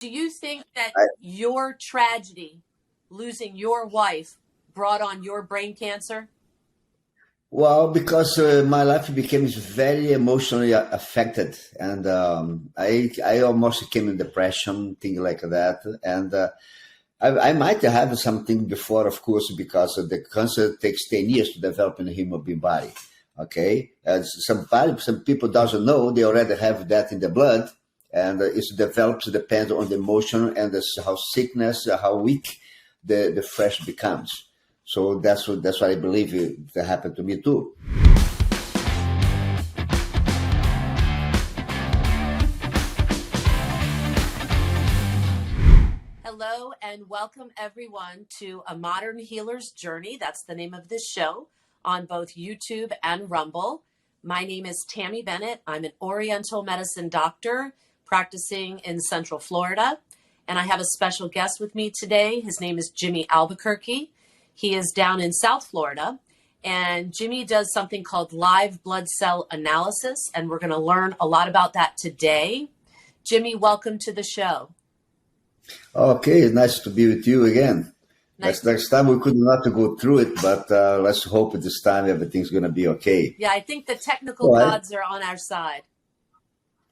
Do you think that I, your tragedy, losing your wife, brought on your brain cancer? well, because my life became very emotionally affected, and I almost came in depression, things like that, and I might have something before, of course, because the cancer takes 10 years to develop in the human being body. Okay, as some people doesn't know they already have that in the blood, and it develops depends on the emotion and how sickness, how weak the flesh becomes. So that's what I believe that happened to me too. Hello and welcome everyone to A Modern Healer's Journey. That's the name of this show on both YouTube and Rumble. My name is Tammy Bennett. I'm an Oriental medicine doctor practicing in Central Florida. And I have a special guest with me today. His name is Jimmy Albuquerque. He is down in South Florida. And Jimmy does something called live blood cell analysis. And we're going to learn a lot about that today. Jimmy, welcome to the show. Okay, nice to be with you again. Nice. Next time we could not go through it, but let's hope this time everything's going to be okay. Yeah, I think the technical gods are on our side.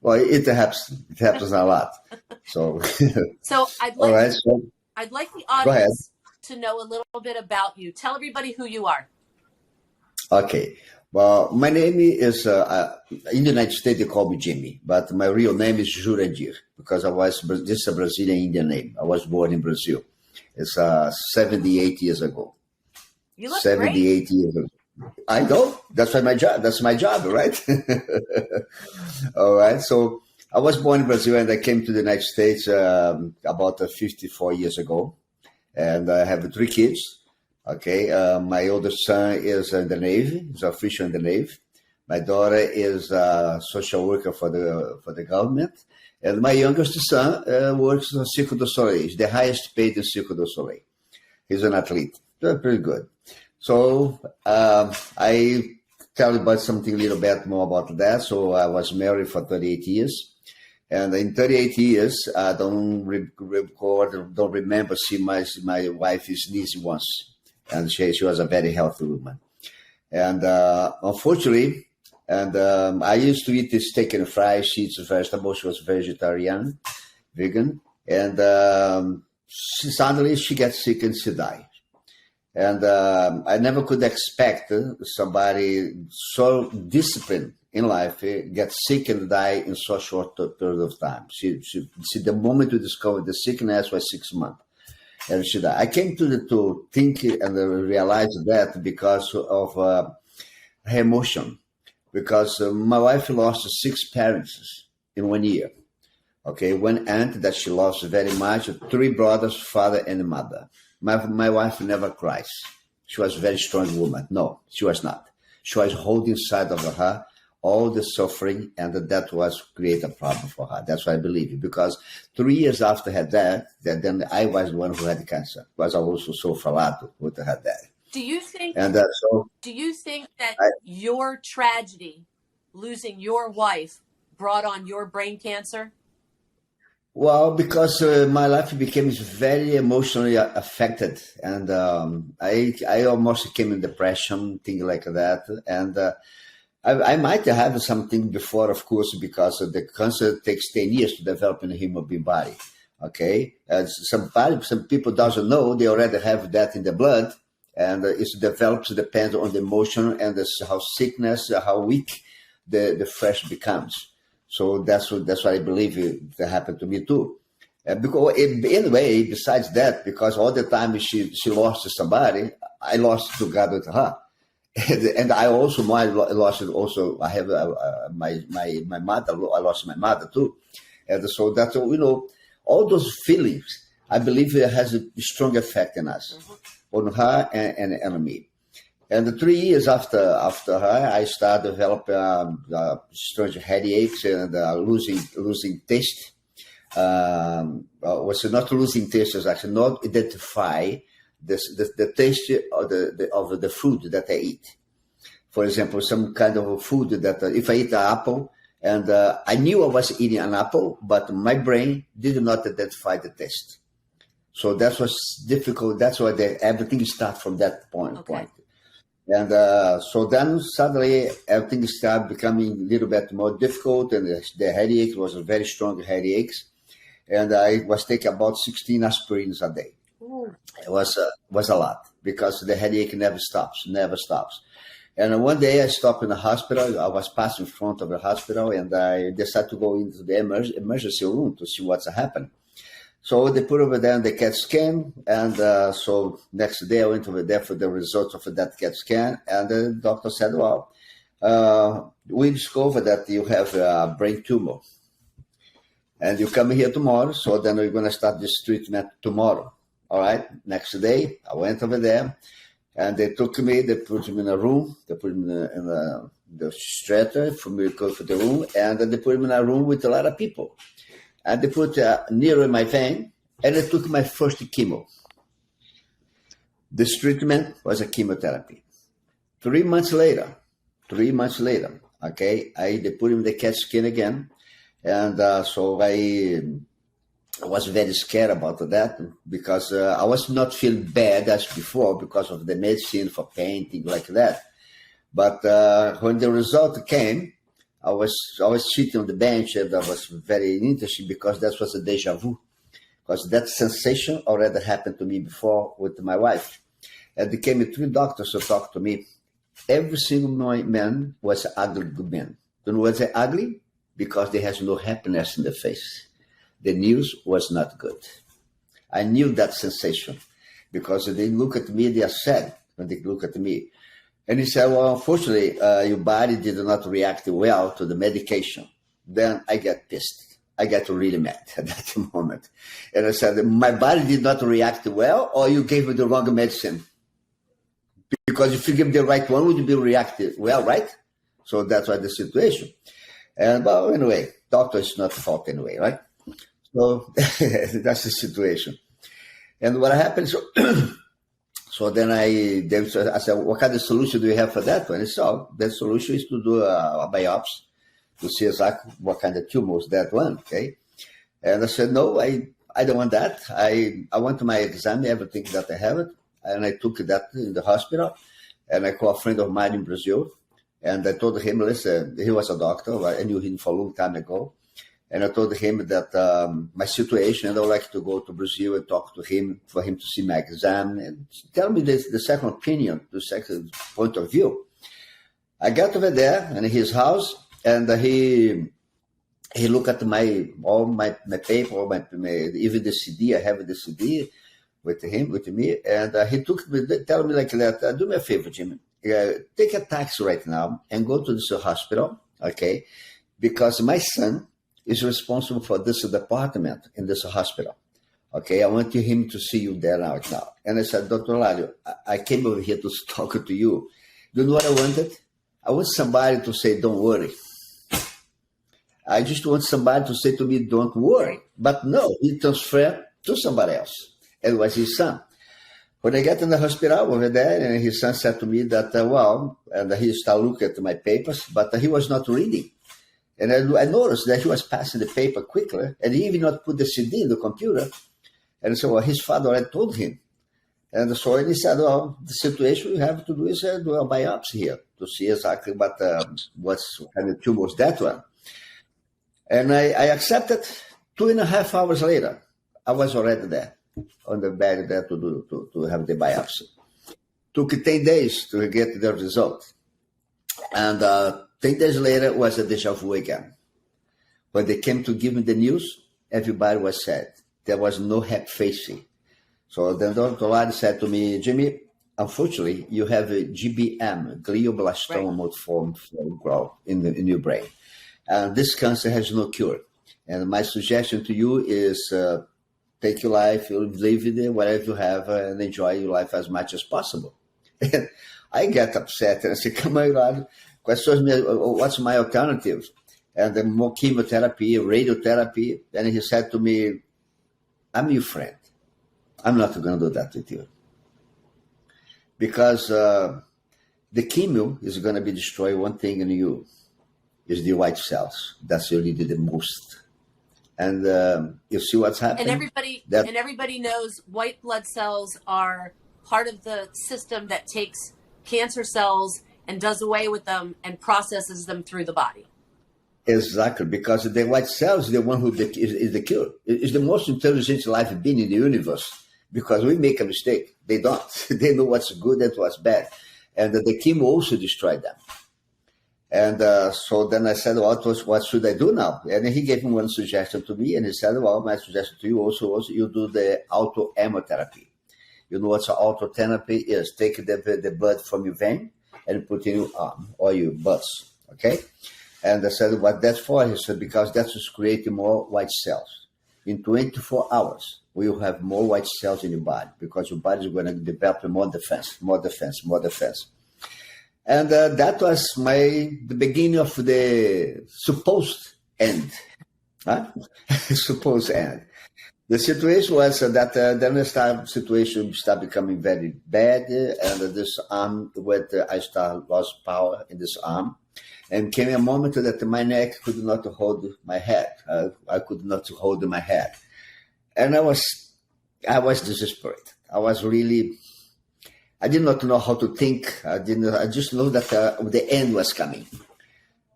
Well, it happens a lot. So, so I'd like the audience to know a little bit about you. Tell everybody who you are. Okay. Well, my name is, in the United States, they call me Jimmy, but my real name is Jurandir, because this is a Brazilian Indian name. I was born in Brazil. It's 78 years ago. You look 78 great. years ago. I know. That's my job. That's my job, right? All right. So I was born in Brazil and I came to the United States about 54 years ago. And I have 3 kids. Okay. My oldest son is in the Navy. He's an official in the Navy. My daughter is a social worker for the government. And my youngest son works on Cirque du Soleil. He's the highest paid in Cirque du Soleil. He's an athlete. Pretty good. So I tell you about something a little bit more about that. So I was married for 38 years. And in 38 years, I don't remember seeing my wife sneeze once. And she was a very healthy woman. And unfortunately, I used to eat steak and fries, sheets, vegetables. She was vegan. And suddenly she gets sick and she died. And I never could expect somebody so disciplined in life get sick and die in so short period of time. She the moment we discovered the sickness was 6 months, and she died. I came to think and realize that because of her emotion, because my wife lost 6 parents in 1 year. Okay, 1 aunt that she lost very much, 3 brothers, father and mother. My wife never cries. She was a very strong woman. No, she was not. She was holding inside of her all the suffering, and that was create a problem for her. That's what I believe. Because 3 years after her death, then I was the one who had cancer. Was also so falado with her death. Do you think? And do you think that your tragedy, losing your wife, brought on your brain cancer? Well, because my life became very emotionally affected, and I almost came in depression, things like that, and I might have something before, of course, because the cancer takes 10 years to develop in the human being body. Okay, as some people doesn't know they already have that in the blood, and it develops depends on the emotion and how sickness, how weak the flesh becomes. So that's what I believe that happened to me too. Because anyway, besides that, because all the time she lost to somebody, I lost together with her, and I also lost it. Also, I have my mother. I lost my mother too, and so that's all those feelings. I believe it has a strong effect in us, on her and me. And 3 years after her, I started developing strange headaches and losing taste. Was not losing taste, was actually not identify the taste of the food that I eat. For example, some kind of food that if I eat an apple And I knew I was eating an apple, but my brain did not identify the taste. So that was difficult. That's why everything started from that point. Okay. And so then suddenly everything started becoming a little bit more difficult, and the headache was a very strong headaches. And I was taking about 16 aspirins a day. Ooh. It was a lot because the headache never stops. And one day I stopped in the hospital. I was passing in front of the hospital, and I decided to go into the emergency room to see what's happening. So they put over there the CAT scan, and so next day I went over there for the results of that CAT scan, and the doctor said, well, we discovered that you have a brain tumor, and you come here tomorrow, so then we're going to start this treatment tomorrow. All right, next day I went over there, and they put me in a room, they put me in the stretcher for me to go to the room, and they put me in a room with a lot of people. And they put near my vein, and they took my first chemo. This treatment was a chemotherapy. 3 months later, okay, they put him the CAT scan again, and so I was very scared about that because I was not feeling bad as before because of the medicine for pain, things like that. But when the result came, I was sitting on the bench, and that was very interesting because that was a deja vu, because that sensation already happened to me before with my wife. And there came 3 doctors to talk to me. Every single man was an ugly good man. You know why they're ugly? Because they has no happiness in the face. The news was not good. I knew that sensation because they look at me, they are sad when they look at me. And he said, well, unfortunately, your body did not react well to the medication. Then I get pissed. I get really mad at that moment. And I said, my body did not react well, or you gave me the wrong medicine? Because if you give the right one, would you be reactive well, right? So that's why the situation. And well, anyway, doctor is not fault anyway, right? So that's the situation. And what happened? So then I said, what kind of solution do you have for that one? So the solution is to do a biopsy to see exactly what kind of tumor is that one, okay? And I said, no, I don't want that. I want my exam, everything that I have it. And I took that in the hospital, and I called a friend of mine in Brazil, and I told him, listen, he was a doctor. I knew him for a long time ago. And I told him that my situation, and I would like to go to Brazil and talk to him for him to see my exam and tell me the second opinion, the second point of view. I got over there in his house, and he looked at all my paper, even the CD. I have the CD with me, and he tell me like that. Do me a favor, Jimmy. Take a taxi right now and go to this hospital, okay? Because my son is responsible for this department in this hospital. Okay, I want him to see you there right now. And I said, Dr. Lalio, I came over here to talk to you. You know what I wanted? I want somebody to say, don't worry. I just want somebody to say to me, don't worry. But no, he transferred to somebody else. It was his son. When I got in the hospital over there, and his son said to me that, and he started looking at my papers, but he was not reading. And I noticed that he was passing the paper quickly, and he even not put the CD in the computer. And so his father had told him. And so he said, well, the situation you have to do is do a biopsy here to see exactly what kind of tumor was that one. And I accepted. 2.5 hours later, I was already there on the bed there to have the biopsy. Took 10 days to get the result. And 10 days later was a deja vu again. When they came to give me the news, everybody was sad. There was no happy face. So then Dr. Ladi said to me, Jimmy, unfortunately, you have a GBM, glioblastoma multiforme growth in your brain. And this cancer has no cure. And my suggestion to you is take your life, live it, whatever you have, and enjoy your life as much as possible. I get upset and I say, come on, Ladi. What's my alternative? And then more chemotherapy, radiotherapy. And he said to me, I'm your friend. I'm not going to do that with you. Because the chemo is going to be destroy one thing in you. is the white cells. That's really the most. And you see what's happening. And everybody knows white blood cells are part of the system that takes cancer cells and does away with them and processes them through the body. Exactly, because the white cells is the one who is the cure. It's the most intelligent life being in the universe, because we make a mistake. They don't. They know what's good and what's bad. And the chemo also destroyed them. And so then I said, what should I do now? And he gave me one suggestion to me, and he said, well, my suggestion to you also was you do the autohemotherapy. You know what autotherapy is? Take the blood from your vein and put in your arm or your butts, okay? And I said, what that's for? He said, because that's just creating more white cells. In 24 hours, we will have more white cells in your body, because your body is going to develop more defense. And that was the beginning of the supposed end. Supposed end. The situation was that then the situation started becoming very bad, and this arm, I lost power in this arm. And came a moment that my neck could not hold my head. I could not hold my head. And I was desperate. I did not know how to think. I just know that the end was coming.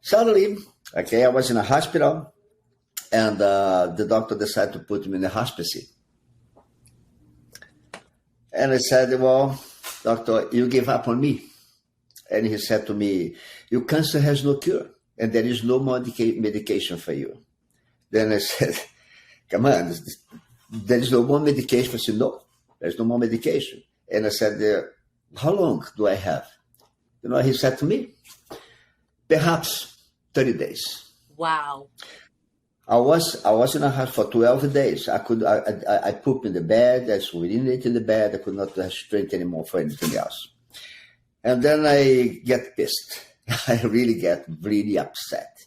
Suddenly, I was in a hospital, and the doctor decided to put me in the hospice. And I said, well, doctor, you give up on me. And he said to me, your cancer has no cure, and there is no more medication for you. Then I said, come on, there is no more medication. I said, no, there's no more medication. And I said, how long do I have? You know, he said to me, perhaps 30 days. Wow. I was in a house for 12 days. I pooped in the bed, I urinated in the bed, I could not have strength anymore for anything else. And then I get pissed. I really get really upset.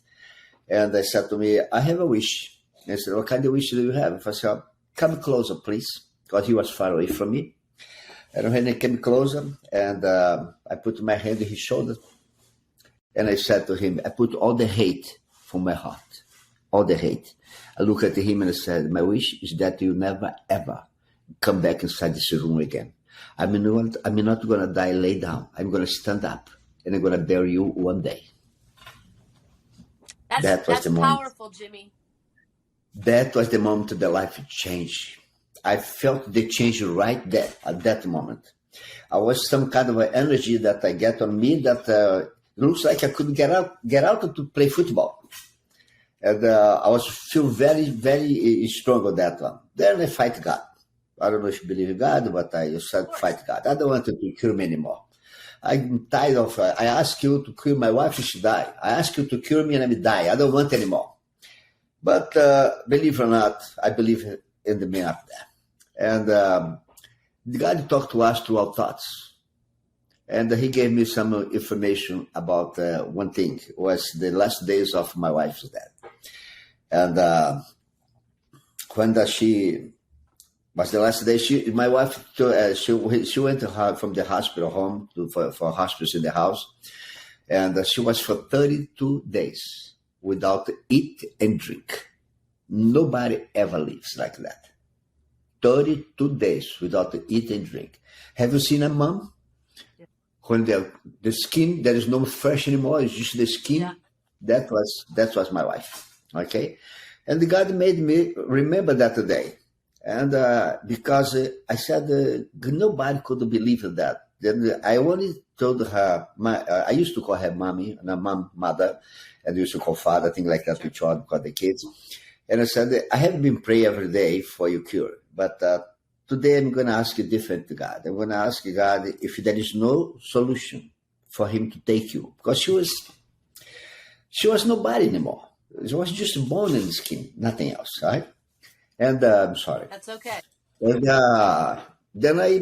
And I said to me, I have a wish. And I said, what kind of wish do you have? I said, come closer, please. Because he was far away from me. And when he came closer, and I put my hand on his shoulder, and I said to him, I put all the hate from my heart. All the hate. I looked at him and I said, my wish is that you never, ever come back inside this room again. I'm not going to die lay down. I'm going to stand up, and I'm going to bury you one day. That's powerful, Jimmy. That was the moment the life changed. I felt the change right there at that moment. I was some kind of an energy that I get on me that looks like I could get out to play football. And I was feel very, very strong on that one. Then I fight God. I don't know if you believe in God, but I said fight God. I don't want to cure me anymore. I'm tired of, I ask you to cure my wife, she die. I ask you to cure me and I die. I don't want anymore. But believe it or not, I believe in the man up there. And God talked to us through our thoughts. And he gave me some information about one thing. It was the last days of my wife's death. And when she was the last day, my wife, she went from the hospital home for hospice in the house. And she was for 32 days without eat and drink. Nobody ever lives like that. 32 days without eat and drink. Have you seen a mom? Yeah. When the skin, there is no flesh anymore, it's just the skin. Yeah. That was my wife. Okay? And God made me remember that day. And because I said nobody could believe that. Then I only told her, I used to call her mommy, and mother, and I used to call father, things like that, with child, because the kids. And I said, I have been praying every day for your cure, but today I'm going to ask you different to God. I'm going to ask God if there is no solution for him to take you, because she was nobody anymore. She was just bone in the skin, nothing else, right? And I'm sorry. That's okay. And then I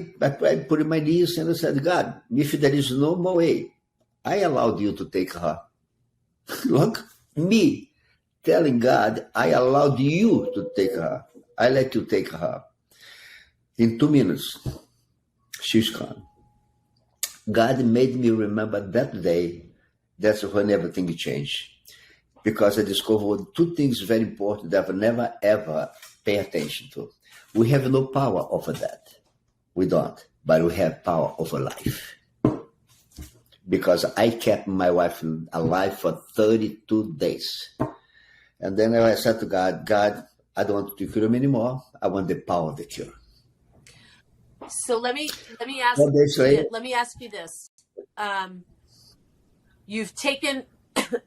put in my knees and I said, God, if there is no more way, I allowed you to take her. Look, me telling God, I allowed you to take her. I let you take her. In 2 minutes, she's gone. God made me remember that day. That's when everything changed. because I discovered two things very important that I never ever pay attention to. We have no power over that. We don't, but we have power over life. Because I kept my wife alive for 32 days. And then I said to God, God, I don't want to cure him anymore. I want the power of the cure. So let me ask you this. You've taken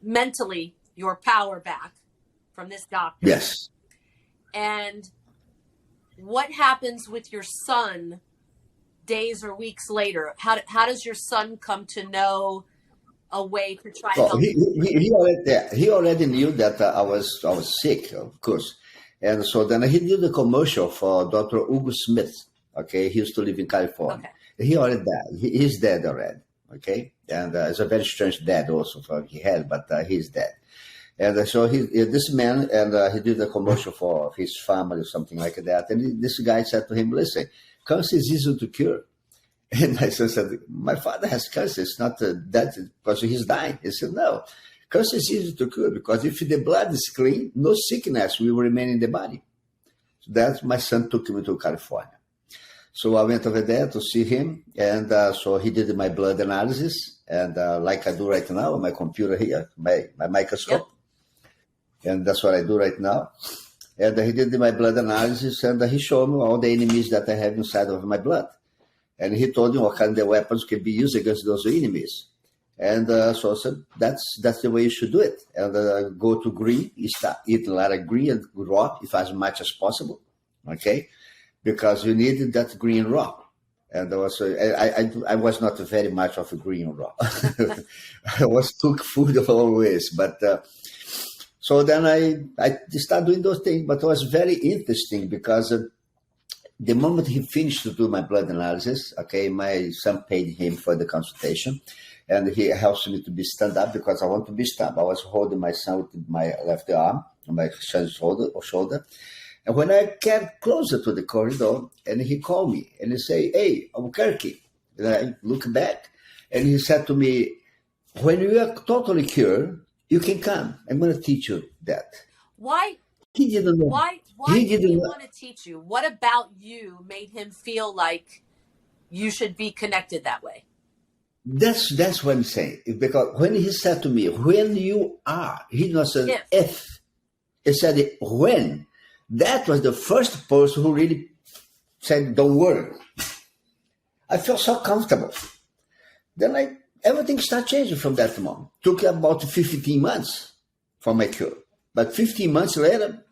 mentally your power back from this doctor. Yes. And what happens with your son days or weeks later? How does your son come to know a way to try to help? He already knew that I was sick, of course. And so then he did a commercial for Dr. Hugo Smith. Okay, he used to live in California. Okay. He already died. He's dead already. Okay, and it's a very strange death also for he had, but he's dead. And so this man, and he did a commercial for his family or something like that. And this guy said to him, listen, cancer is easy to cure. And my son said, my father has cancer. It's not that because he's dying. He said, no, cancer is easy to cure because if the blood is clean, no sickness will remain in the body. So that's my son took me to California. So I went over there to see him. And so he did my blood analysis. And like I do right now on my computer here, my microscope. Yep. And that's what I do right now. And he did my blood analysis, and he showed me all the enemies that I have inside of my blood. And he told me what kind of weapons can be used against those enemies. And so I said, that's the way you should do it. And go to green, you start eating a lot of green and raw, if as much as possible, okay? Because you needed that green raw. And also, I was not very much of a green raw. I was took food always, but... So then I started doing those things, but it was very interesting because the moment he finished to do my blood analysis, okay, my son paid him for the consultation, and he helps me to be stand up because I want to be stand up. I was holding my son with my left arm, on my son's shoulder. And when I got closer to the corridor, and he called me, and he said, hey, Albuquerque. And I look back, and he said to me, when you are totally cured, you can come. I'm going to teach you that. Why? He didn't know. Why did he want to teach you? What about you made him feel like you should be connected that way? That's what I'm saying. Because when he said to me, when you are, he not said if. He said when. That was the first person who really said, don't worry. I felt so comfortable. Then everything started changing from that moment. Took about 15 months for my cure. But 15 months later,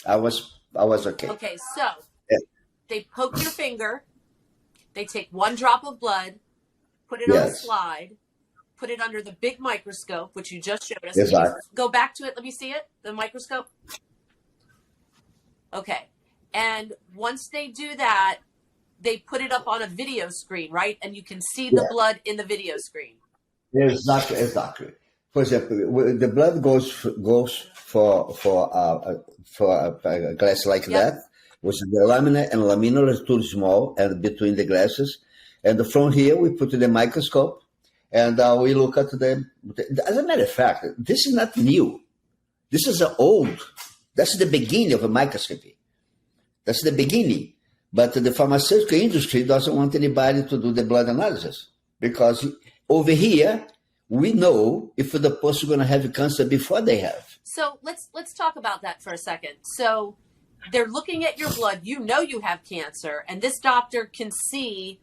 I was okay. Okay, so they poke your finger, they take one drop of blood, put it on a slide, put it under the big microscope, which you just showed us. Exactly. Go back to it. Let me see it, the microscope. Okay. And once they do that, they put it up on a video screen, right? And you can see the blood in the video screen. Exactly. For example, the blood goes for a glass like that, which is the lamina and laminar is too small and between the glasses. And from here, we put the microscope and we look at them. As a matter of fact, this is not new. This is old. That's the beginning of a microscopy. That's the beginning. But the pharmaceutical industry doesn't want anybody to do the blood analysis because over here, we know if the person is going to have cancer before they have. So let's talk about that for a second. So they're looking at your blood. You know you have cancer, and this doctor can see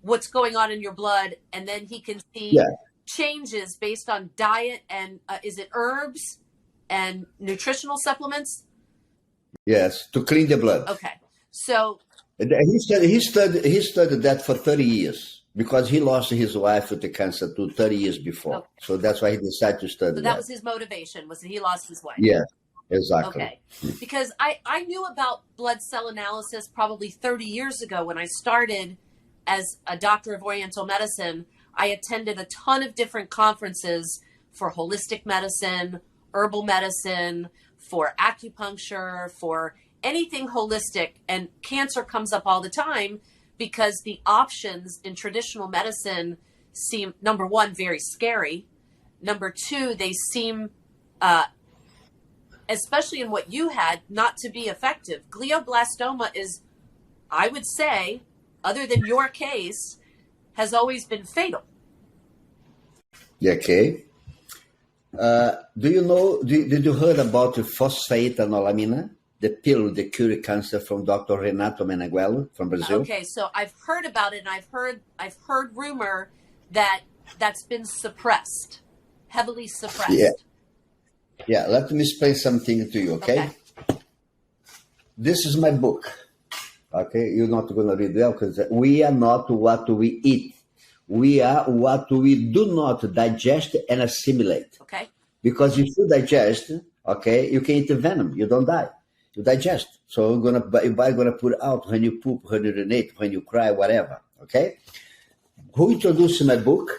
what's going on in your blood, and then he can see changes based on diet and is it herbs and nutritional supplements? Yes, to clean the blood. Okay, so he studied that for 30 years because he lost his wife with the cancer 30 years before. Okay. So that's why he decided to study that. So that was his motivation, was that he lost his wife? Yeah, exactly. Okay, because I knew about blood cell analysis probably 30 years ago when I started as a doctor of Oriental medicine. I attended a ton of different conferences for holistic medicine, herbal medicine, for acupuncture, for anything holistic, and cancer comes up all the time because the options in traditional medicine seem, number one, very scary. Number two, they seem especially in what you had, not to be effective. Glioblastoma is, I would say, other than your case, has always been fatal. Okay. Do you know, did you heard about the phosphatenolamina, the pill that cure cancer from Dr. Renato Meneghello from Brazil? Okay, so I've heard about it, and I've heard rumor that that's been suppressed, heavily suppressed. Yeah. Yeah, let me explain something to you, okay? This is my book, okay? You're not going to read well because we are not what we eat. We are what we do not digest and assimilate. Okay. Because if you digest, okay, you can eat the venom. You don't die. You digest. So your body gonna put out when you poop, when you urinate, when you cry, whatever. Okay. Who introduced my book?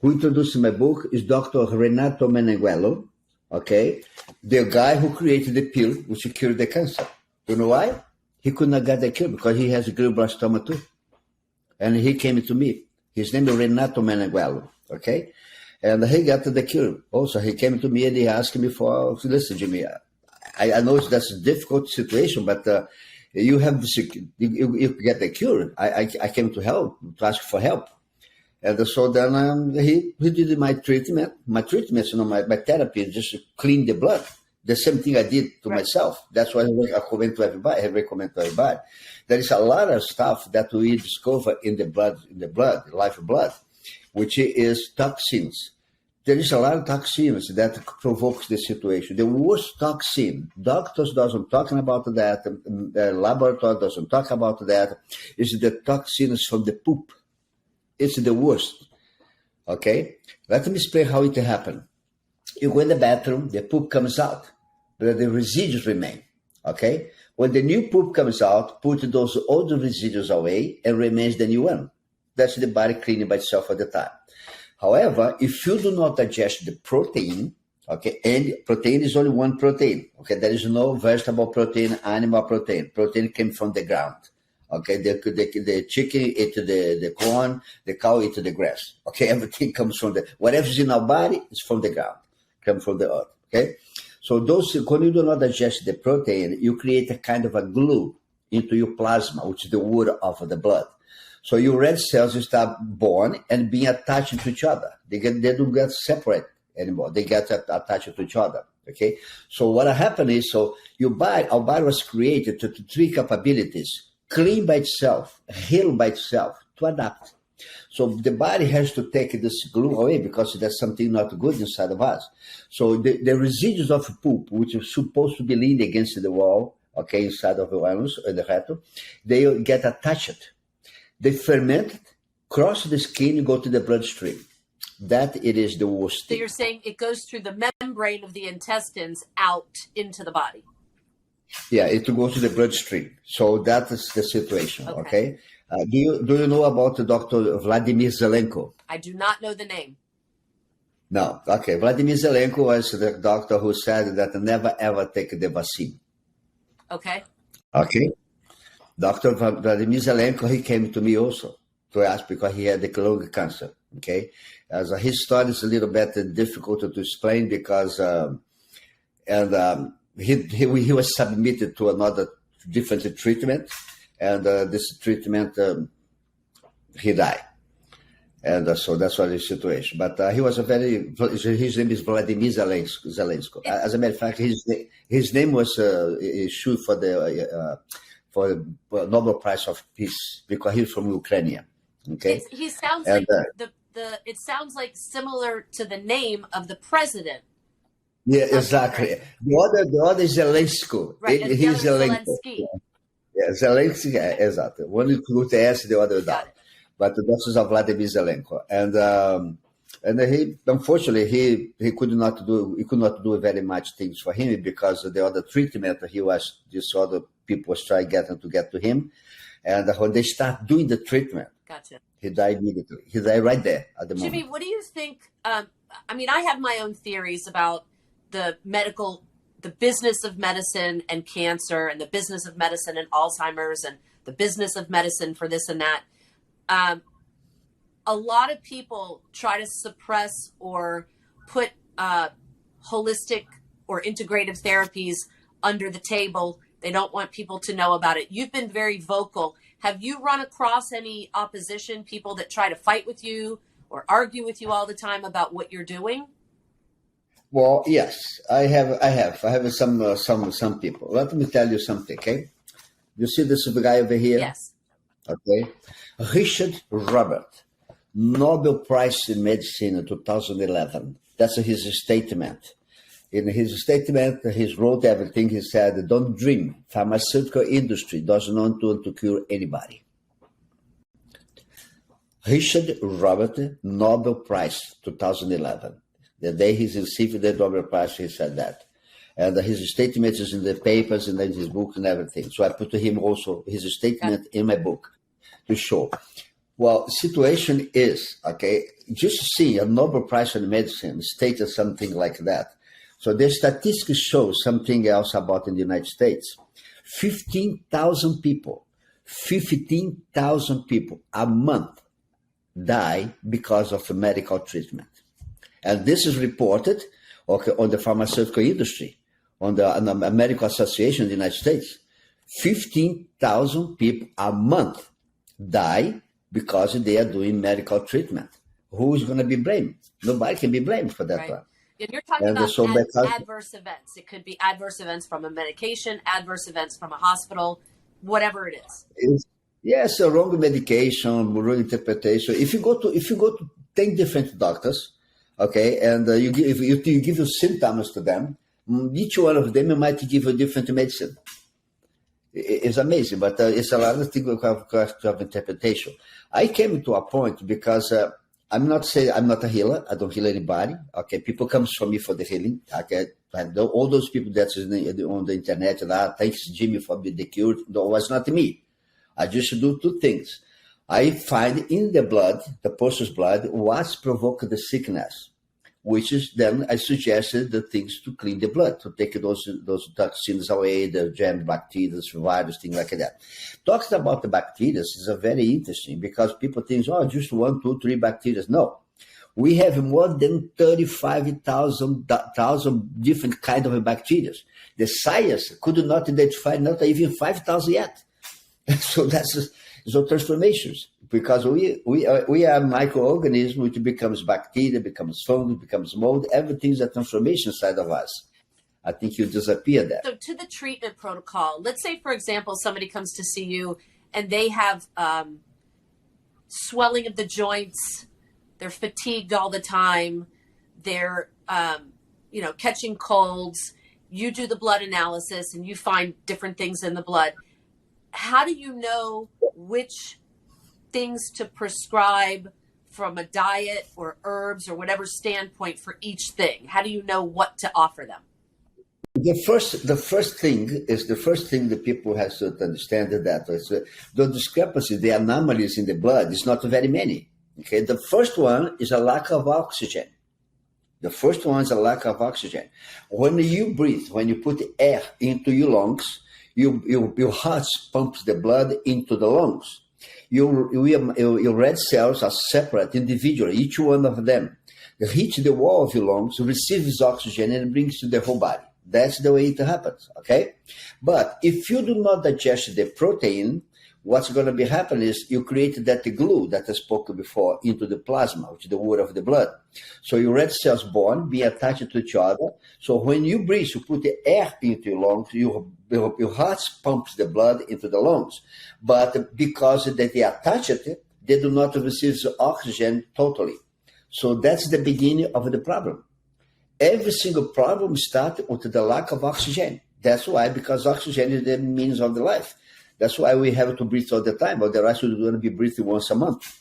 Is Dr. Renato Meneghello. Okay, the guy who created the pill which cured the cancer. You know why? He could not get the cure because he has glioblastoma too. And he came to me. His name is Renato Meneghello, okay? And he got the cure. Also, he came to me and he asked me for, listen, Jimmy, I know that's a difficult situation, but you have you get the cure. I came to help, to ask for help. And so then he did my treatment. My treatments, my therapy is just to clean the blood. The same thing I did to myself. That's why I recommend to everybody. There is a lot of stuff that we discover in the blood, life blood, which is toxins. There is a lot of toxins that provokes the situation. The worst toxin, doctors doesn't talk about that, the laboratory doesn't talk about that, is the toxins from the poop. It's the worst. Okay? Let me explain how it happened. You go in the bathroom, the poop comes out, but the residues remain. Okay? When the new poop comes out, put those old residues away and remains the new one. That's the body cleaning by itself at the time. However, if you do not digest the protein, okay, and protein is only one protein. Okay, there is no vegetable protein, animal protein. Protein came from the ground. Okay, the chicken ate the corn, the cow ate the grass. Okay, everything comes from whatever's in our body is from the ground, comes from the earth. Okay, so when you do not digest the protein, you create a kind of a glue into your plasma, which is the water of the blood. So your red cells start born and being attached to each other. They don't get separate anymore. They get attached to each other. Okay, so what happened is, our body was created to three capabilities: clean by itself, heal by itself, to adapt. So the body has to take this glue away because there's something not good inside of us. So the residues of poop, which is supposed to be leaned against the wall, okay, inside of the anus or the rectum, they get attached. They ferment, cross the skin, go to the bloodstream. That it is the worst thing. So you're saying it goes through the membrane of the intestines out into the body. Yeah, it goes to the bloodstream. So that is the situation, okay? Do you know about Dr. Vladimir Zelenko? I do not know the name. No, okay. Vladimir Zelenko was the doctor who said that never ever take the vaccine. Okay. Okay. Dr. Vladimir Zelenko, he came to me also to ask because he had the lung cancer, okay? As his story is a little bit difficult to explain because, he was submitted to another different treatment, and this treatment, he died. And so that's what the situation. But he was his name is Vladimir Zelenko. As a matter of fact, his name was issued for the Nobel Prize of Peace because he's from Ukraine. Okay, he sounds like it sounds like similar to the name of the president. Yeah, exactly. The other is Zelenko. Right, He's Zelenko. Yeah, Zelensky, exactly. One is with the S, the other down. But this is Vladimir Zelenko, and he unfortunately he could not do very much things for him because the other treatment these other people was trying to get to him, and when they start doing the treatment, gotcha. He died immediately. He died right there at the moment. Jimmy, what do you think? I mean, I have my own theories about the business of medicine and cancer, and the business of medicine and Alzheimer's, and the business of medicine for this and that. A lot of people try to suppress or put holistic or integrative therapies under the table. They don't want people to know about it. You've been very vocal. Have you run across any opposition, people that try to fight with you or argue with you all the time about what you're doing? Well, yes, I have some people. Let me tell you something, okay? You see this guy over here? Yes. Okay. Richard Robert, Nobel Prize in Medicine in 2011. That's his statement. In his statement, he wrote everything. He said, don't dream. Pharmaceutical industry does not want to cure anybody. Richard Robert, Nobel Prize, 2011. The day he received the Nobel Prize, he said that. And his statement is in the papers and in his book and everything. So I put to him also his statement in my book to show. Well, situation is, okay, just see a Nobel Prize in medicine stated something like that. So the statistics show something else about in the United States. 15,000 people a month die because of medical treatment. And this is reported, okay, on the pharmaceutical industry, on the Medical Association in the United States. 15,000 people a month die because they are doing medical treatment. Who is going to be blamed? Nobody can be blamed for that Right. one. And you're talking And about so adverse events. It could be adverse events from a medication, adverse events from a hospital, whatever it is. Yes, a wrong medication, wrong interpretation. If you go to 10 different doctors, okay, and you give your symptoms to them, each one of them might give a different medicine. It's amazing, but it's a lot of things of interpretation. I came to a point because I'm not a healer. I don't heal anybody. Okay, people comes from me for the healing. Okay, and all those people that's on the internet, thanks Jimmy for being the cure. No, it was not me. I just do two things. I find in the blood, the person's blood, what's provoked the sickness, which is then I suggested the things to clean the blood, to take those toxins away, the germ, bacteria, virus, things like that. Talking about the bacteria is very interesting because people think, oh, just 1, 2, 3 bacteria. No. We have more than 35,000 different kinds of bacteria. The science could not identify not even 5,000 yet. So that's so transformations, because we are microorganisms which becomes bacteria, becomes fungus, becomes mold. Everything's a transformation side of us. I think you disappear there. So to the treatment protocol, let's say, for example, somebody comes to see you and they have swelling of the joints, they're fatigued all the time, they're catching colds. You do the blood analysis and you find different things in the blood. How do you know which things to prescribe from a diet or herbs or whatever standpoint for each thing? How do you know what to offer them? The first thing that people have to understand is that the discrepancy, the anomalies in the blood is not very many. Okay, the first one is a lack of oxygen. When you breathe, when you put air into your lungs, your heart pumps the blood into the lungs. Your red cells are separate individually, each one of them. They hit the wall of your lungs, receives oxygen, and brings to the whole body. That's the way it happens, okay? But if you do not digest the protein, what's going to be happening is you create that glue that I spoke before into the plasma, which is the water of the blood. So your red cells born, be attached to each other. So when you breathe, you put the air into your lungs, your heart pumps the blood into the lungs. But because they are attached, they do not receive the oxygen totally. So that's the beginning of the problem. Every single problem starts with the lack of oxygen. That's why, because oxygen is the means of the life. That's why we have to breathe all the time, otherwise we're going to be breathing once a month.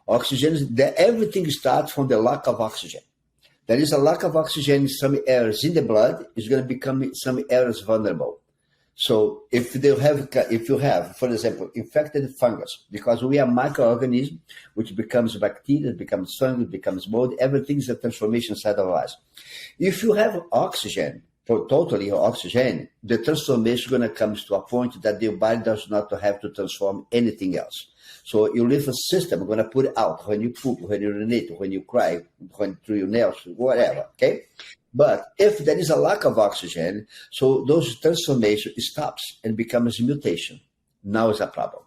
Oxygen, everything starts from the lack of oxygen. There is a lack of oxygen in some areas in the blood, it's going to become some areas vulnerable. So if you have, for example, infected fungus, because we are microorganisms, which becomes bacteria, becomes fungus, becomes mold, everything's a transformation side of us. If you have oxygen, for totally oxygen, the transformation is going to come to a point that the body does not have to transform anything else. So you live a system going to put it out when you poop, when you urinate, when you cry, when through your nails, whatever, okay? But if there is a lack of oxygen, so those transformation stops and becomes mutation. Now is a problem.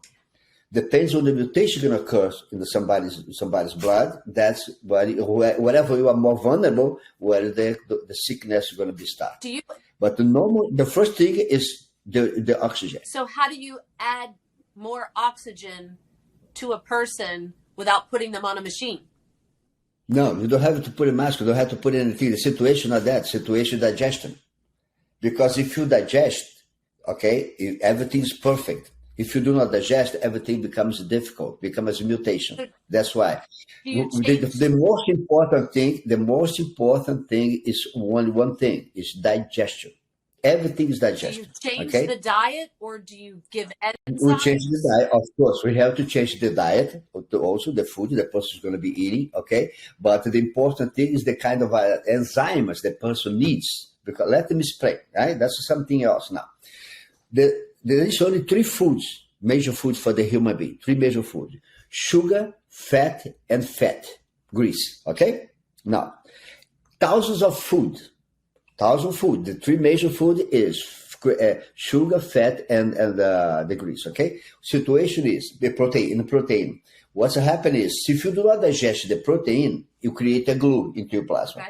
Depends on the mutation going to occur in somebody's blood. That's wherever you are more vulnerable, where the sickness is going to be started. But the first thing is the oxygen. So how do you add more oxygen to a person without putting them on a machine? No, you don't have to put a mask. You don't have to put anything. The situation of that situation digestion, because if you digest, okay, everything is perfect. If you do not digest, everything becomes difficult, becomes a mutation. That's why. The most important thing is one thing is digestion. Everything is digestion. Do you change the diet, or do you give enzymes? We change the diet, of course. We have to change the diet, also the food the person is going to be eating, okay? But the important thing is the kind of enzymes the person needs. Because let me explain, right? That's something else now. There is only three major foods for the human being. Three major foods: sugar, fat, and grease. Okay? Now, thousands of food. The three major food is sugar, fat, and the grease. Okay? Situation is the protein. What's happening is if you do not digest the protein, you create a glue into your plasma.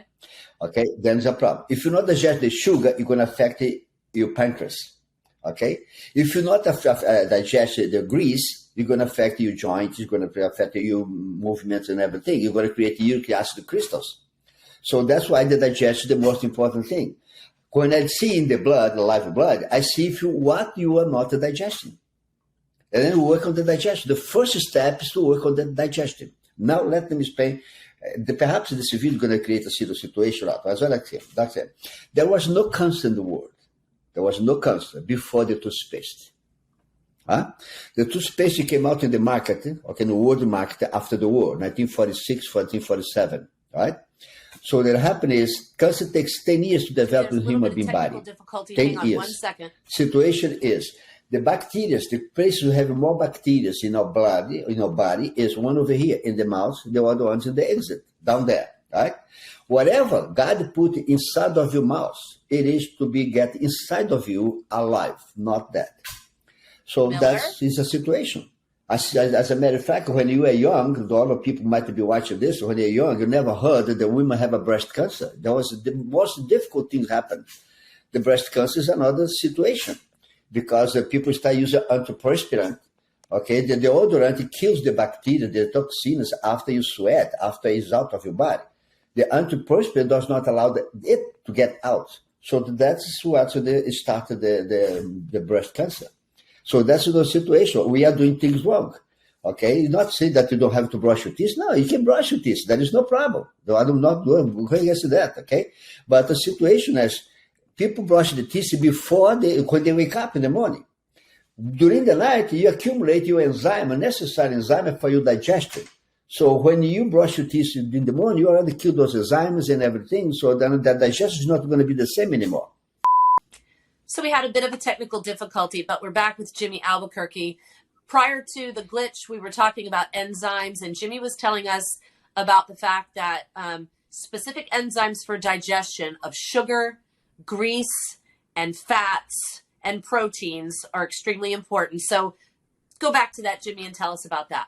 Okay? Then there's a problem. If you not digest the sugar, you're going to affect your pancreas. Okay, if you not digest the grease, you're going to affect your joints, it's going to affect your movements and everything. You're going to create uric acid crystals. So that's why the digestion is the most important thing. When I see in the blood, the live blood, I see what you are not digesting. And then we work on the digestion. The first step is to work on the digestion. Now let me explain. Perhaps this video is going to create a situation out. As I said, there was no cancer in the world. There was no cancer before the toothpaste. The toothpaste came out in the market, okay, in the world market after the war, 1946, 1947, right? So what happened is cancer takes 10 years to develop in the human being body. 10 years. 1 second. Situation is the bacteria, the place we have more bacteria in our blood, in our body, is one over here in the mouth, the other ones in the exit, down there, right? Whatever God put inside of your mouth, it is to get inside of you alive, not dead. So that is a situation. As a matter of fact, when you were young, a lot of people might be watching this, when you're young, you never heard that the women have a breast cancer. That was the most difficult thing happen. The breast cancer is another situation because people start using antiperspirant. Okay, the deodorant kills the bacteria, the toxins after you sweat, after it's out of your body. The antiperspirant does not allow it to get out. So that's what started the breast cancer. So that's the situation. We are doing things wrong. Okay, you not say that you don't have to brush your teeth. No, you can brush your teeth. There is no problem. I'm not going against that. Okay, but the situation is people brush the teeth when they wake up in the morning. During the night, you accumulate your enzyme, a necessary enzyme for your digestion. So when you brush your teeth in the morning, you already kill those enzymes and everything. So then the digestion is not going to be the same anymore. So we had a bit of a technical difficulty, but we're back with Jimmy Albuquerque. Prior to the glitch, we were talking about enzymes, and Jimmy was telling us about the fact that specific enzymes for digestion of sugar, grease, and fats and proteins are extremely important. So go back to that, Jimmy, and tell us about that.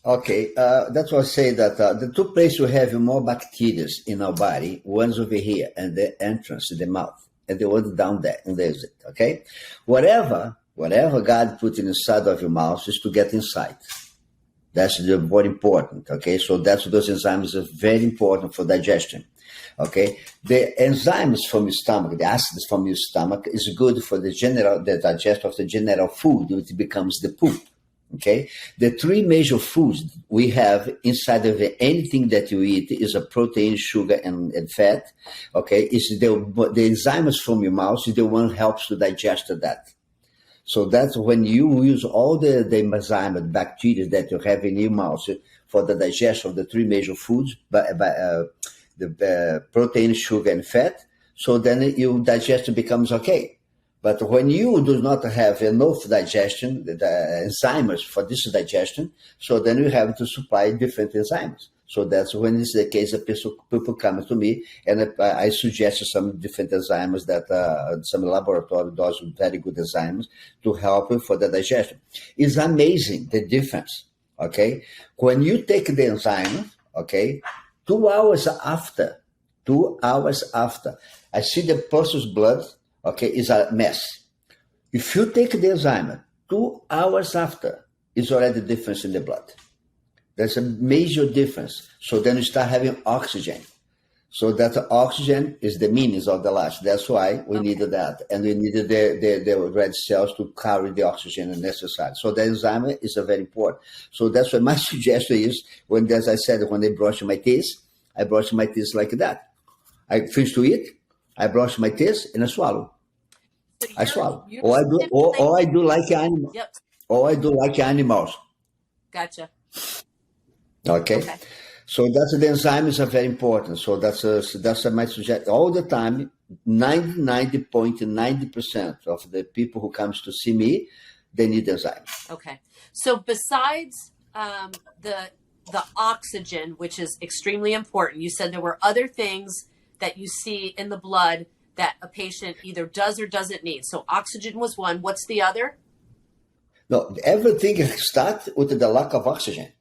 Okay, that's why I say that the two places we have more bacteria in our body, one's over here and the entrance in the mouth, and the one down there in the exit, okay? Whatever God put inside of your mouth is to get inside. That's very important, okay? So those enzymes are very important for digestion, okay? The enzymes from your stomach, the acids from your stomach is good for the digestion of the general food, which becomes the poop. Okay, the three major foods we have inside of anything that you eat is a protein, sugar, and fat. Okay, is the enzymes from your mouth is the one helps to digest that. So that's when you use all the enzyme bacteria that you have in your mouth for the digestion of the three major foods, the protein, sugar, and fat. So then your digestion becomes okay. But when you do not have enough digestion, the enzymes for this digestion, so then you have to supply different enzymes. So that's when it's the case of people come to me and I suggest some different enzymes that some laboratory does very good enzymes to help for the digestion. It's amazing the difference, okay? When you take the enzyme, okay, 2 hours after, I see the person's blood, okay, is a mess. If you take the enzyme 2 hours after, it's already difference in the blood. There's a major difference. So then you start having oxygen. So that oxygen is the means of the life. That's why we needed that. And we needed the red cells to carry the oxygen necessary. So the enzyme is very important. So that's why my suggestion is, when, as I said, when I brush my teeth, I brush my teeth like that. I finish to eat, I brush my teeth, and I swallow. So I swallow. Or I do like animals. Yep. Or I do like animals. Gotcha. Okay. So that's the enzymes are very important. So that's my suggestion. All the time, 90.90% of the people who comes to see me, they need enzymes. Okay. So besides the oxygen, which is extremely important, you said there were other things that you see in the blood that a patient either does or doesn't need. So oxygen was one. What's the other? No, everything starts with the lack of oxygen.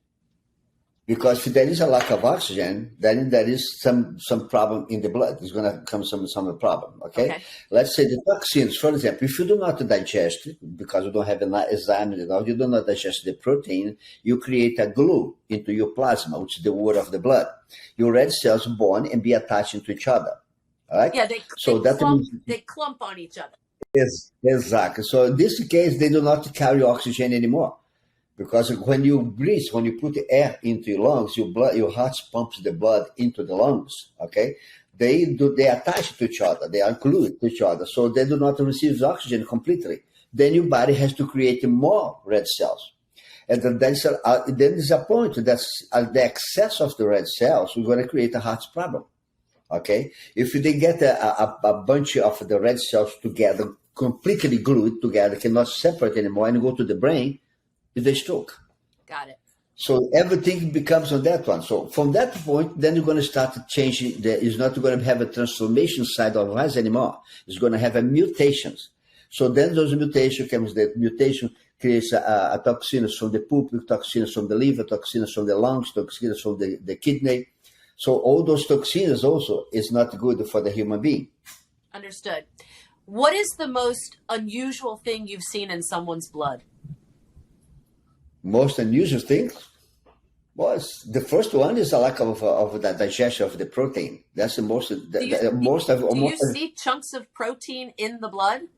Because if there is a lack of oxygen, then there is some problem in the blood. There's going to come some problem, okay? Let's say the toxins, for example, if you do not digest it, because you don't have an enzyme, you do not digest the protein, you create a glue into your plasma, which is the wall of the blood. Your red cells bond and be attached to each other, all right? Yeah, they clump on each other. Yes, exactly. So in this case, they do not carry oxygen anymore. Because when you breathe, when you put the air into your lungs, your heart pumps the blood into the lungs. Okay, they attach to each other, they are glued to each other, so they do not receive oxygen completely. Then your body has to create more red cells, and then there's a point that the excess of the red cells is going to create a heart problem. Okay, if they get a bunch of the red cells together, completely glued together, cannot separate anymore, and go to the brain, is a stroke. Got it. So everything becomes on that one. So from that point, then you're going to start changing. It's not going to have a transformation side of us anymore. It's going to have a mutations. So then those mutations comes. The mutation creates a toxins from the poop, toxins from the liver, toxins from the lungs, toxins from the kidney. So all those toxins also is not good for the human being. Understood. What is the most unusual thing you've seen in someone's blood? Most unusual thing was the first one is a lack of the digestion of the protein. That's the most. Do you see chunks of protein in the blood?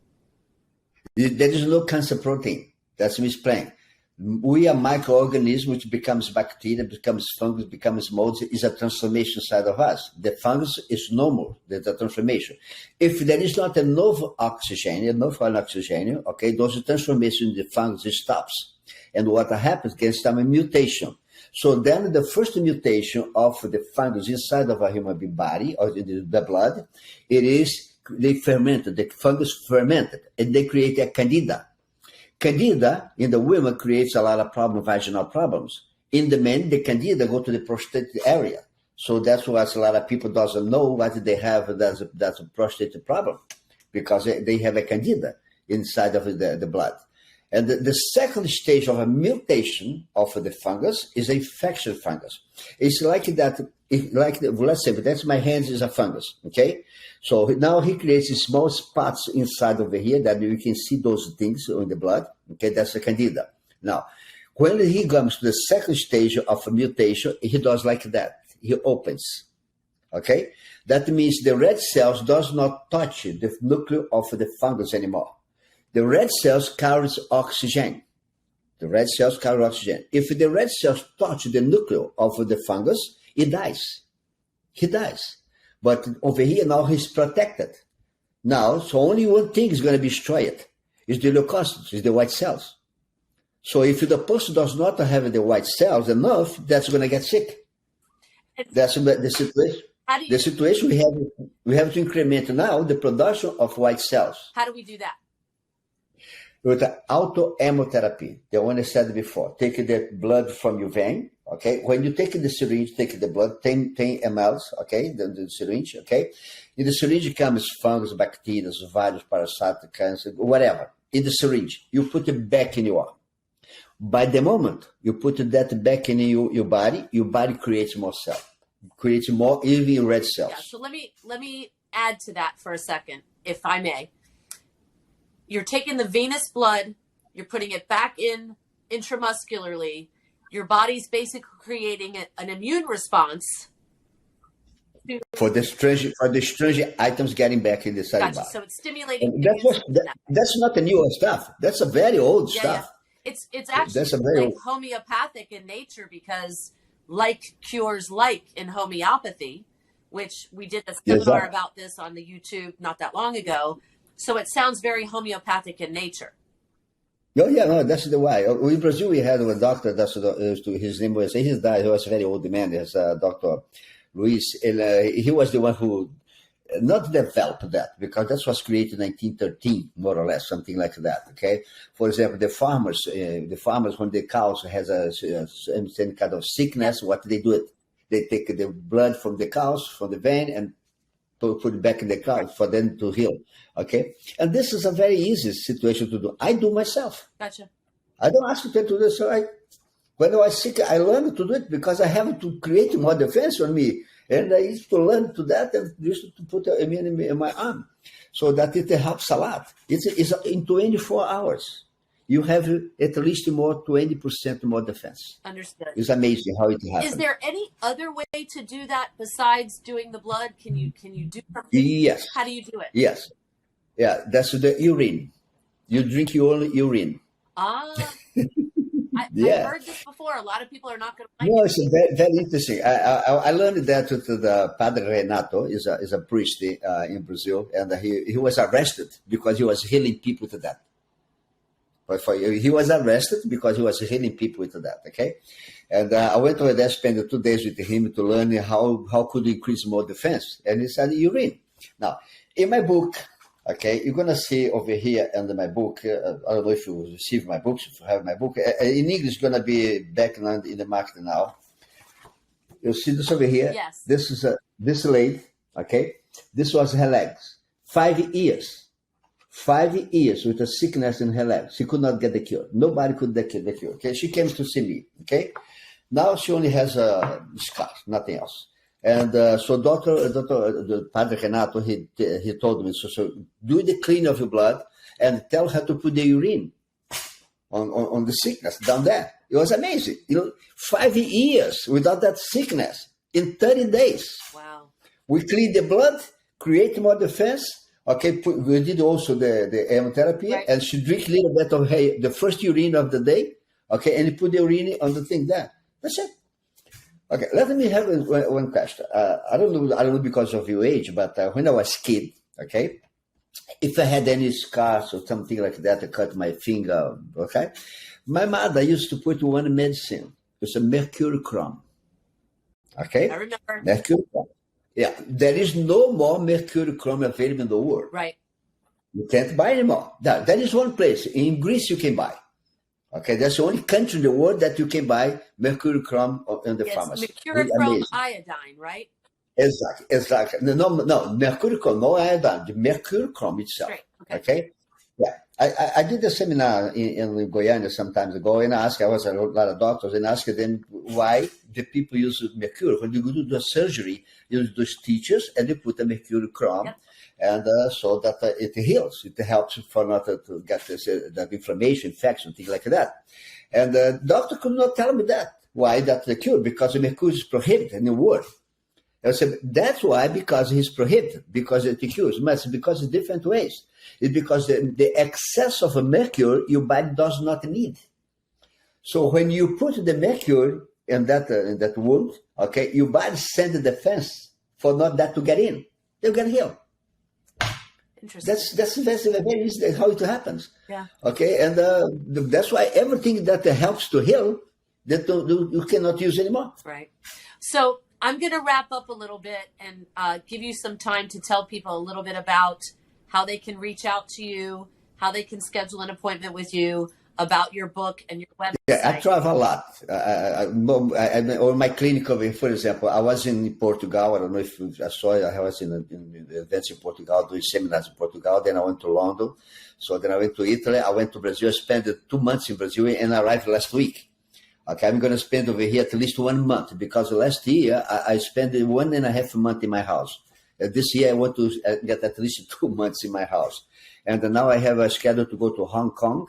There is no cancer protein. That's misplaced. We are microorganisms which becomes bacteria, becomes fungus, becomes molds. Is a transformation side of us. The fungus is normal. There's a transformation. If there is not enough oxygen, okay, those transformations in the fungus stops. And what happens can start a mutation. So then the first mutation of the fungus inside of a human being body or in the blood, they fermented, the fungus fermented, and they create a candida. Candida in the women creates a lot of vaginal problems. In the men, the candida go to the prostate area. So that's why a lot of people doesn't know what they have. That's a prostate problem because they have a candida inside of the blood. And the second stage of a mutation of the fungus is an infection fungus. It's like that, let's say, that's my hands is a fungus, okay? So now he creates small spots inside over here that you can see those things in the blood, okay? That's a candida. Now, when he comes to the second stage of a mutation, he does like that. He opens, okay? That means the red cells does not touch the nucleus of the fungus anymore. The red cells carries oxygen. The red cells carry oxygen. If the red cells touch the nucleus of the fungus, it dies. He dies. But over here now he's protected. Now, so only one thing is going to be destroyed. Is the leukocytes, is the white cells. So if the person does not have the white cells enough, that's going to get sick. That's the situation. How do you, The situation we have to increment now the production of white cells how do we do that? with the autohemotherapy. The one I said before, take the blood from your vein, okay? When you take the syringe, take the blood, 10 mLs, okay, the syringe, okay? In the syringe comes fungus, bacteria, virus, parasite, cancer, whatever. In the syringe, you put it back in your arm. By the moment you put that back in your body creates more cells, creates more even red cells. Yeah, so let me add to that for a second, if I may. You're taking the venous blood, you're putting it back in intramuscularly. Your body's basically creating an immune response For the strange items getting back in the cell gotcha. body. So it's stimulating. That's not the newer stuff. That's a very old stuff. Yeah. It's actually like homeopathic in nature, because like cures like in homeopathy, which we did a seminar about this on the YouTube not that long ago. So it sounds very homeopathic in nature. Oh, yeah, no, that's the way. In Brazil, we had a doctor, his name was, he died, he was a very old man, he was Dr. Luis, and he was the one who not developed that, because that was created in 1913, more or less, something like that, okay? For example, the farmers, when the cows has some kind of sickness, what they do, they take the blood from the cows, from the vein, and put it back in the cow for them to heal, okay? And this is a very easy situation to do. I do myself. Gotcha. I don't ask people to do this. So when I was sick, I learned to do it because I have to create more defense on me. And I used to learn to that and used to put immune in my arm so that it helps a lot. It's in 24 hours. You have at least 20% more defense. Understood. It's amazing how it happens. Is there any other way to do that besides doing the blood? Can you do something? Yes. How do you do it? Yes. Yeah, that's the urine. You drink your own urine. I've heard this before. A lot of people are not going to like No, it. it's very, very interesting. I learned that with the Padre Renato, is a priest in Brazil, and he was arrested because he was healing people with that. But he was arrested because he was healing people with that, okay? And I went over there, spent 2 days with him to learn how could increase more defense. And he said urine. Now, in my book, okay, you're going to see over here under my book, I don't know if you receive my books, if you have my book. In English, it's going to be back in the market now. You see this over here? Yes. This is this lady, okay? This was her legs. 5 years. 5 years with a sickness in her legs. She could not get the cure. Nobody could get the cure. Okay, she came to see me. Okay, now she only has scars, nothing else. And so the Padre Renato, he told me, so do the clean of your blood and tell her to put the urine on the sickness down there. It was amazing. 5 years without that sickness in 30 days. Wow. We clean the blood, create more defense. Okay, we did also the chemotherapy, right. And she drank a little bit of the first urine of the day, okay, and you put the urine on the thing there. That's it. Okay, let me have one question. I don't know because of your age, but when I was a kid, okay, if I had any scars or something like that, I cut my finger, okay, my mother used to put one medicine. It's a mercurochrome. Okay? I remember. Mercurochrome. Yeah, there is no more mercurochrome available in the world. Right. You can't buy anymore. There is one place. In Greece, you can buy. Okay, that's the only country in the world that you can buy mercurochrome in the pharmacy. Mercurochrome iodine, right? Exactly. No, mercurochrome, no iodine. The mercurochrome itself. Right. Okay. Yeah, I did a seminar in Goiânia some time ago, and I was a lot of doctors, and asked them why the people use mercury. When you go to the surgery, you use those stitches, and they put a mercurochrome, yep. And so that it heals. It helps for not to get that inflammation, infection, things like that. And the doctor could not tell me that. Why that's the cure? Because the mercury is prohibited in the world. I said, that's why, because he's prohibited, because it cures. But it's because it's different ways. It's because the excess of a mercury your body does not need. So when you put the mercury in that wound, okay, your body sends a defense for not that to get in. They'll get healed. Interesting. That's very easy how it happens. Yeah. Okay, and that's why everything that helps to heal, that you cannot use anymore. Right. So I'm going to wrap up a little bit and give you some time to tell people a little bit about how they can reach out to you, how they can schedule an appointment with you, about your book and your website. Yeah, I travel a lot. On my clinic over here, for example, I was in Portugal. I don't know if I saw it. I was in events in Portugal, doing seminars in Portugal. Then I went to London. So then I went to Italy. I went to Brazil. I spent 2 months in Brazil and I arrived last week. Okay, I'm going to spend over here at least 1 month because last year I spent 1.5 months in my house. This year I want to get at least 2 months in my house. And now I have a schedule to go to Hong Kong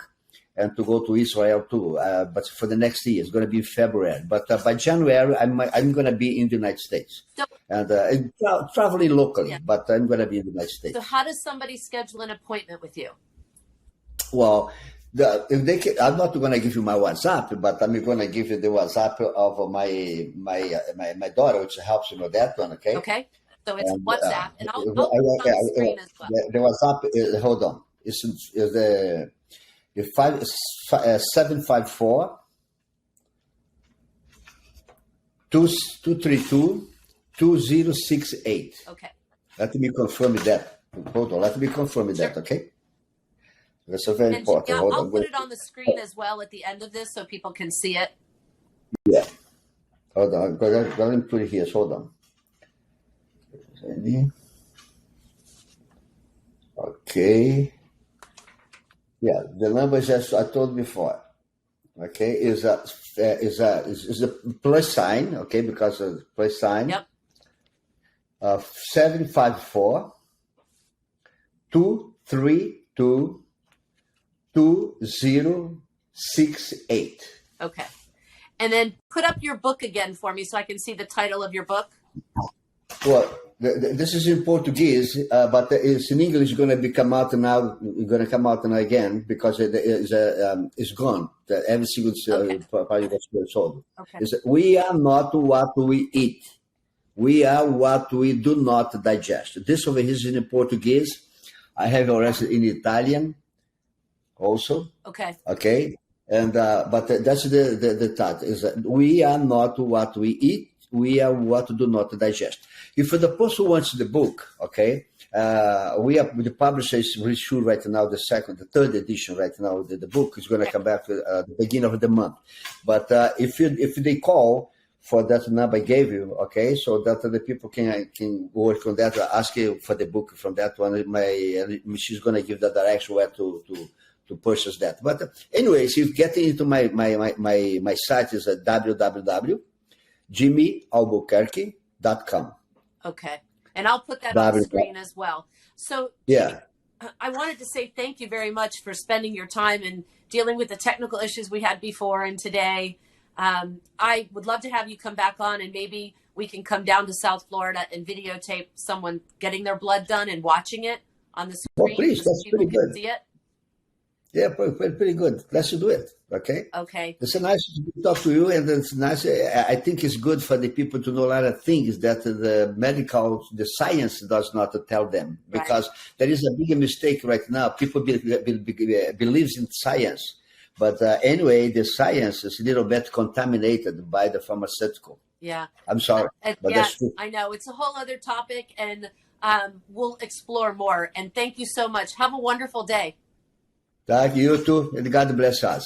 and to go to Israel too. But for the next year, it's going to be February. But by January, I'm going to be in the United States. So, and traveling locally, but I'm going to be in the United States. So how does somebody schedule an appointment with you? Well, I'm not going to give you my WhatsApp, but I'm going to give you the WhatsApp of my daughter, which helps you with that one, okay? Okay. So it's WhatsApp, and I'll put it on the screen as well. The WhatsApp is, hold on. It's the 754 232 2068. Okay. Let me confirm that. Hold on. Let me confirm that, okay? That's very important. Yeah, I'll put it on the screen as well at the end of this so people can see it. Yeah. Hold on. Let me put it here. Hold on. Okay. Yeah, the number is as I told before. Okay, is a plus sign. Okay, because of the plus sign. Yep. 754 232 2068. Okay. And then put up your book again for me so I can see the title of your book. Well, this is in Portuguese, but it's in English. Going to come out now. Going to come out now again because it's gone. Every single part was sold. Okay. We are not what we eat. We are what we do not digest. This over here is in Portuguese. I have already in Italian also. Okay. Okay. And but that's the thought is that we are not what we eat. We are what do not digest. If the person wants the book, okay, the publisher is reissued right now the third edition right now. The book is going to come back at the beginning of the month. But if they call for that number I gave you, okay, so that the people can work on that, ask you for the book from that one. She's going to give the direction where to purchase that. But anyways, if getting into my site is at www.jimmyalbuquerque.com. Okay. And I'll put that on the screen as well. So yeah, I wanted to say thank you very much for spending your time and dealing with the technical issues we had before and today. I would love to have you come back on and maybe we can come down to South Florida and videotape someone getting their blood done and watching it on the screen. Oh, please, that's pretty good. See it. Yeah, pretty good. Let's do it. Okay. Okay. It's a nice to talk to you, and it's nice. I think it's good for the people to know a lot of things that the science does not tell them, because there is a big mistake right now. People believes in science, but anyway, the science is a little bit contaminated by the pharmaceutical. Yeah. I'm sorry, but that's true. I know it's a whole other topic, and we'll explore more. And thank you so much. Have a wonderful day. Thank you too, and God bless us.